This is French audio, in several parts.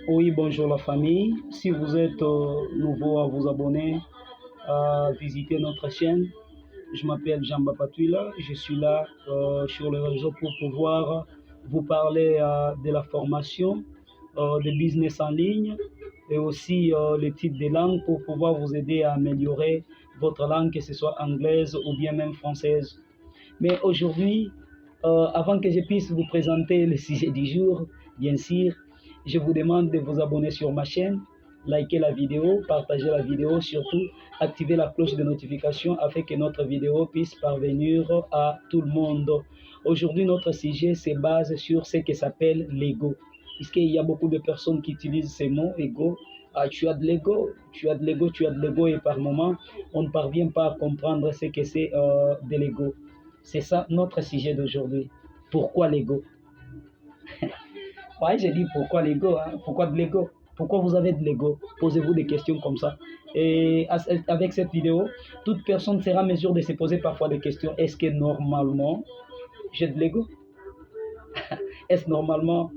Oui, bonjour la famille. Si vous êtes nouveau à vous abonner, à visiter notre chaîne, je m'appelle Jean Bapatuila. Je suis là sur le réseau pour pouvoir vous parler de la formation, de business en ligne et aussi les types de langues pour pouvoir vous aider à améliorer votre langue, que ce soit anglaise ou bien même française. Mais aujourd'hui, avant que je puisse vous présenter le sujet du jour, bien sûr, je vous demande de vous abonner sur ma chaîne, liker la vidéo, partager la vidéo, surtout activer la cloche de notification afin que notre vidéo puisse parvenir à tout le monde. Aujourd'hui, notre sujet se base sur ce qui s'appelle l'ego. Puisqu'il y a beaucoup de personnes qui utilisent ces mots, ego. Ah, tu as de l'ego, tu as de l'ego, tu as de l'ego, et par moments, on ne parvient pas à comprendre ce que c'est de l'ego. C'est ça notre sujet d'aujourd'hui. Pourquoi l'ego? Ouais, j'ai dit pourquoi l'ego, hein? Pourquoi de l'ego? Pourquoi vous avez de l'ego? Posez-vous des questions comme ça. Et avec cette vidéo, toute personne sera en mesure de se poser parfois des questions. Est-ce que normalement, j'ai de l'ego? Est-ce normalement,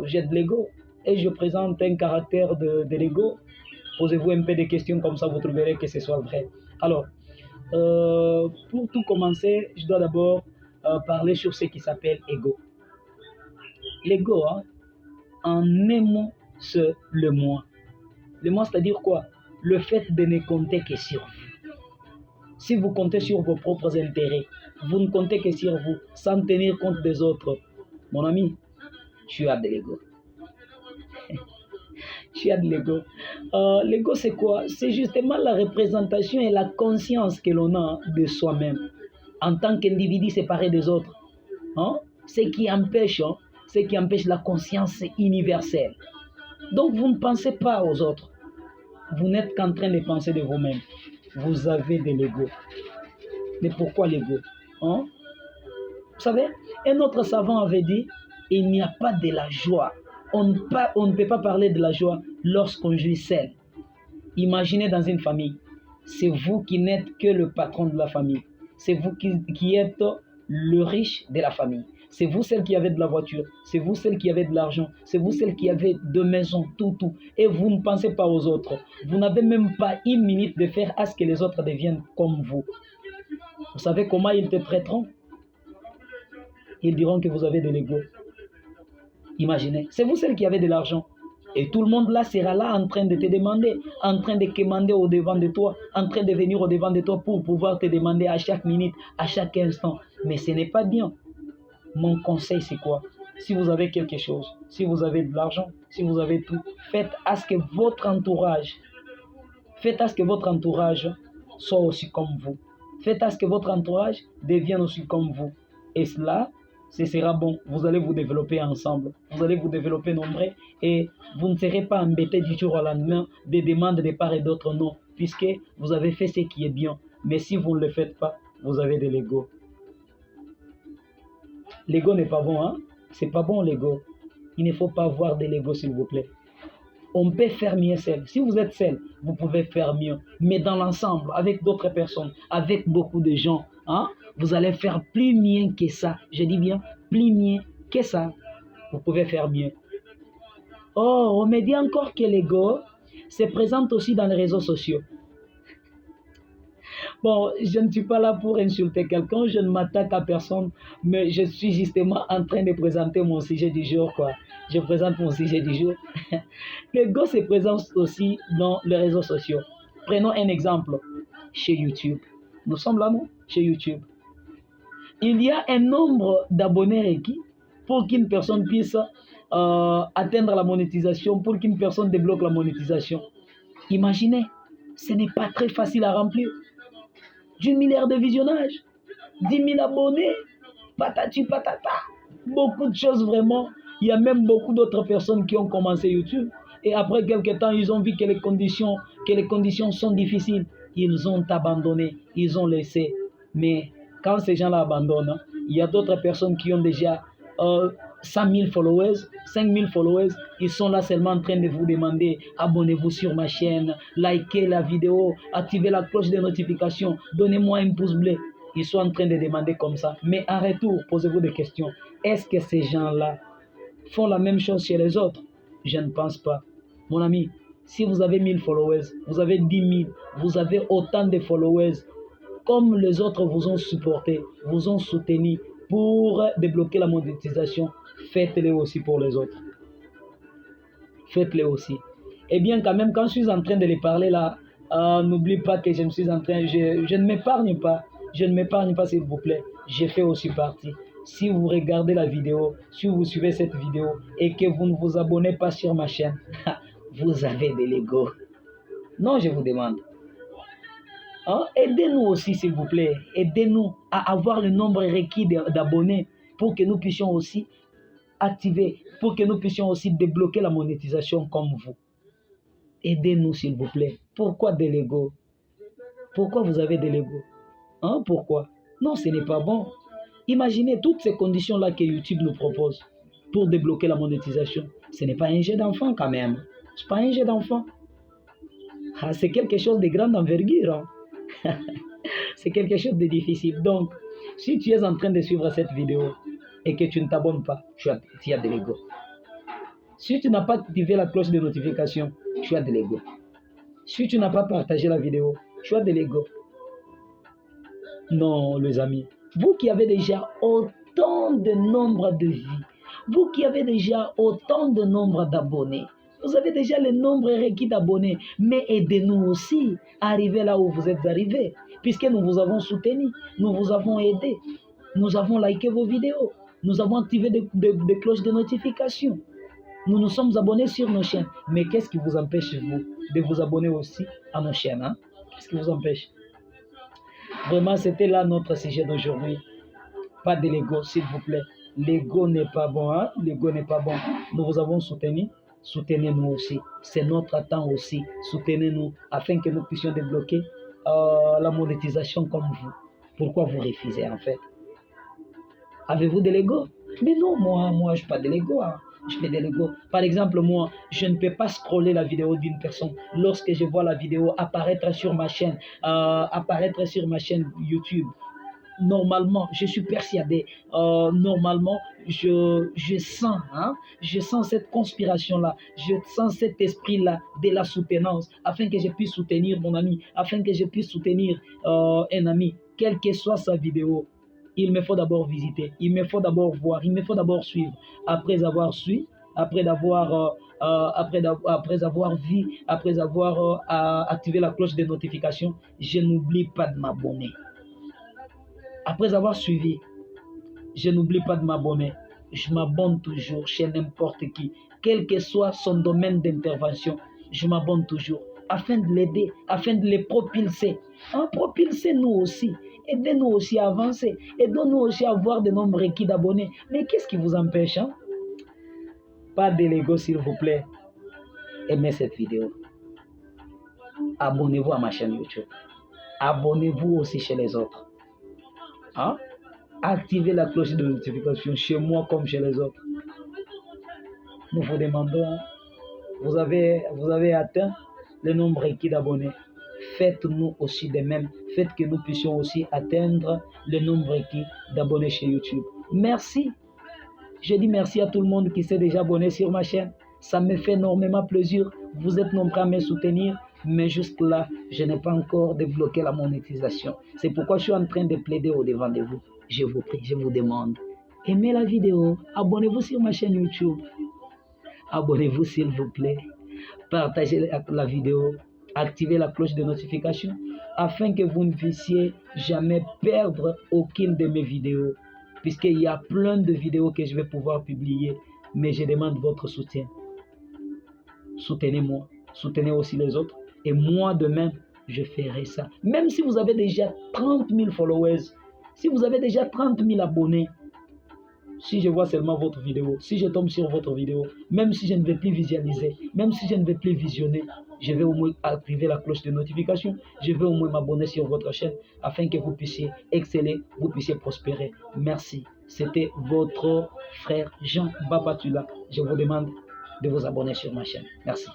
j'ai de l'ego? Et je présente un caractère de l'ego? Posez-vous un peu des questions comme ça, vous trouverez que ce soit vrai. Alors, pour tout commencer, je dois d'abord parler sur ce qui s'appelle ego. L'ego, hein, en un mot, c'est le moi. Le moi, c'est-à-dire quoi? Le fait de ne compter que sur vous. Si vous comptez sur vos propres intérêts, vous ne comptez que sur vous, sans tenir compte des autres. Mon ami, tu as de l'ego. Tu as de l'ego. L'ego, c'est quoi? C'est justement la représentation et la conscience que l'on a de soi-même en tant qu'individu séparé des autres. Hein? Ce qui empêche la conscience universelle. Donc, vous ne pensez pas aux autres. Vous n'êtes qu'en train de penser de vous-même. Vous avez de l'ego. Mais pourquoi l'ego? Hein? Vous savez, un autre savant avait dit, il n'y a pas de la joie. On ne peut pas parler de la joie lorsqu'on joue seul. Imaginez dans une famille, c'est vous qui n'êtes que le patron de la famille. C'est vous qui êtes le riche de la famille. C'est vous celle qui avez de la voiture. C'est vous celle qui avez de l'argent. C'est vous celle qui avez de maisons, tout. Et vous ne pensez pas aux autres. Vous n'avez même pas une minute de faire à ce que les autres deviennent comme vous. Vous savez comment ils te traiteront? Ils diront que vous avez de l'ego. Imaginez, c'est vous celle qui avez de l'argent. Et tout le monde là sera là en train de te demander, en train de quémander au devant de toi, en train de venir au devant de toi pour pouvoir te demander à chaque minute, à chaque instant. Mais ce n'est pas bien. Mon conseil, c'est quoi? Si vous avez quelque chose, si vous avez de l'argent, si vous avez tout, faites à ce que votre entourage soit aussi comme vous. Faites à ce que votre entourage devienne aussi comme vous. Et cela, ce sera bon. Vous allez vous développer ensemble. Vous allez vous développer nombreux et vous ne serez pas embêtés du jour au lendemain des demandes de part et d'autre, non, puisque vous avez fait ce qui est bien. Mais si vous ne le faites pas, vous avez de l'ego. L'ego n'est pas bon, hein? C'est pas bon l'ego. Il ne faut pas avoir de l'ego, s'il vous plaît. On peut faire mieux seul. Si vous êtes seul, vous pouvez faire mieux. Mais dans l'ensemble, avec d'autres personnes, avec beaucoup de gens, hein, vous allez faire plus mieux que ça. Je dis bien, plus mieux que ça. Vous pouvez faire mieux. Oh, on me dit encore que l'ego se présente aussi dans les réseaux sociaux. Bon, je ne suis pas là pour insulter quelqu'un, je ne m'attaque à personne, mais je suis justement en train de présenter mon sujet du jour, quoi. Je présente mon sujet du jour. L'ego se présente aussi dans les réseaux sociaux. Prenons un exemple, chez YouTube. Nous sommes là, non? Chez YouTube. Il y a un nombre d'abonnés requis pour qu'une personne puisse atteindre la monétisation, pour qu'une personne débloque la monétisation. Imaginez, ce n'est pas très facile à remplir. D'une milliard de visionnages, 10 000 abonnés, patati patata, beaucoup de choses vraiment. Il y a même beaucoup d'autres personnes qui ont commencé YouTube et après quelques temps, ils ont vu que les conditions sont difficiles. Ils ont abandonné, ils ont laissé. Mais quand ces gens-là abandonnent, il y a d'autres personnes qui ont déjà 100 000 followers, 5 000 followers, ils sont là seulement en train de vous demander abonnez-vous sur ma chaîne, likez la vidéo, activez la cloche de notification, donnez-moi un pouce bleu. Ils sont en train de demander comme ça. Mais en retour, posez-vous des questions. Est-ce que ces gens-là font la même chose chez les autres? Je ne pense pas. Mon ami, si vous avez 1000 followers, vous avez 10 000, vous avez autant de followers, comme les autres vous ont supporté, vous ont soutenu pour débloquer la monétisation, faites-le aussi pour les autres. Faites-le aussi. Et bien quand même, quand je suis en train de les parler là, n'oublie pas que je ne m'épargne pas. Je ne m'épargne pas, s'il vous plaît. Je fais aussi partie. Si vous regardez la vidéo, si vous suivez cette vidéo et que vous ne vous abonnez pas sur ma chaîne, vous avez de l'ego. Non, je vous demande. Hein? Aidez-nous aussi, s'il vous plaît. Aidez-nous à avoir le nombre requis d'abonnés pour que nous puissions aussi activer, pour que nous puissions aussi débloquer la monétisation comme vous. Aidez-nous, s'il vous plaît. Pourquoi de l'ego? Pourquoi vous avez de l'ego? Hein? Pourquoi? Non, ce n'est pas bon. Imaginez toutes ces conditions-là que YouTube nous propose pour débloquer la monétisation. Ce n'est pas un jeu d'enfant quand même. Ce n'est pas un jeu d'enfant. Ah, c'est quelque chose de grande envergure. Hein? C'est quelque chose de difficile. Donc, si tu es en train de suivre cette vidéo et que tu ne t'abonnes pas, tu as de l'ego. Si tu n'as pas activé la cloche de notification, tu as de l'ego. Si tu n'as pas partagé la vidéo, tu as de l'ego. Non, les amis. Vous qui avez déjà autant de nombre de vies, vous qui avez déjà autant de nombre d'abonnés, vous avez déjà le nombre requis d'abonnés, mais aidez-nous aussi à arriver là où vous êtes arrivés, puisque nous vous avons soutenu, nous vous avons aidé, nous avons liké vos vidéos, nous avons activé des cloches de notification, nous nous sommes abonnés sur nos chaînes. Mais qu'est-ce qui vous empêche, vous, de vous abonner aussi à nos chaînes, hein? Qu'est-ce qui vous empêche? Vraiment, c'était là notre sujet d'aujourd'hui. Pas de l'ego, s'il vous plaît. L'ego n'est pas bon, hein? L'ego n'est pas bon. Nous vous avons soutenu. Soutenez-nous aussi. C'est notre temps aussi. Soutenez-nous afin que nous puissions débloquer la monétisation comme vous. Pourquoi vous refusez en fait? Avez-vous de l'ego? Mais non, moi, je n'ai pas de l'ego. Hein. Je fais de l'ego. Par exemple, moi, je ne peux pas scroller la vidéo d'une personne lorsque je vois la vidéo apparaître sur ma chaîne YouTube. Normalement, je suis persuadé, normalement, je sens cette conspiration-là, je sens cet esprit-là de la soutenance, afin que je puisse soutenir mon ami, afin que je puisse soutenir un ami, quelle que soit sa vidéo. Il me faut d'abord visiter, il me faut d'abord voir, il me faut d'abord suivre. Après avoir vu, après avoir activé la cloche de notification, je n'oublie pas de m'abonner. Après avoir suivi, je n'oublie pas de m'abonner. Je m'abonne toujours chez n'importe qui. Quel que soit son domaine d'intervention, je m'abonne toujours afin de l'aider, afin de les propulser. Propulsez-nous aussi. Aidez-nous aussi à avancer. Aidez-nous aussi à avoir de nombres requis d'abonnés. Mais qu'est-ce qui vous empêche? Hein? Pas de l'ego, s'il vous plaît. Aimez cette vidéo. Abonnez-vous à ma chaîne YouTube. Abonnez-vous aussi chez les autres. Hein? Activez la cloche de notification chez moi comme chez les autres. Nous vous demandons, hein? Vous avez atteint le nombre requis d'abonnés. Faites-nous aussi de même. Faites que nous puissions aussi atteindre le nombre requis d'abonnés chez YouTube. Merci. Je dis merci à tout le monde qui s'est déjà abonné sur ma chaîne. Ça me fait énormément plaisir. Vous êtes nombreux à me soutenir. Mais jusque-là, je n'ai pas encore débloqué la monétisation. C'est pourquoi je suis en train de plaider au-devant de vous. Je vous prie, je vous demande. Aimez la vidéo. Abonnez-vous sur ma chaîne YouTube. Abonnez-vous s'il vous plaît. Partagez la vidéo. Activez la cloche de notification afin que vous ne puissiez jamais perdre aucune de mes vidéos. Puisqu'il y a plein de vidéos que je vais pouvoir publier. Mais je demande votre soutien. Soutenez-moi. Soutenez aussi les autres. Et moi, demain, je ferai ça. Même si vous avez déjà 30 000 followers, si vous avez déjà 30 000 abonnés, si je vois seulement votre vidéo, si je tombe sur votre vidéo, même si je ne vais plus visualiser, même si je ne vais plus visionner, je vais au moins activer la cloche de notification, je vais au moins m'abonner sur votre chaîne afin que vous puissiez exceller, vous puissiez prospérer. Merci. C'était votre frère Jean Babatula. Je vous demande de vous abonner sur ma chaîne. Merci.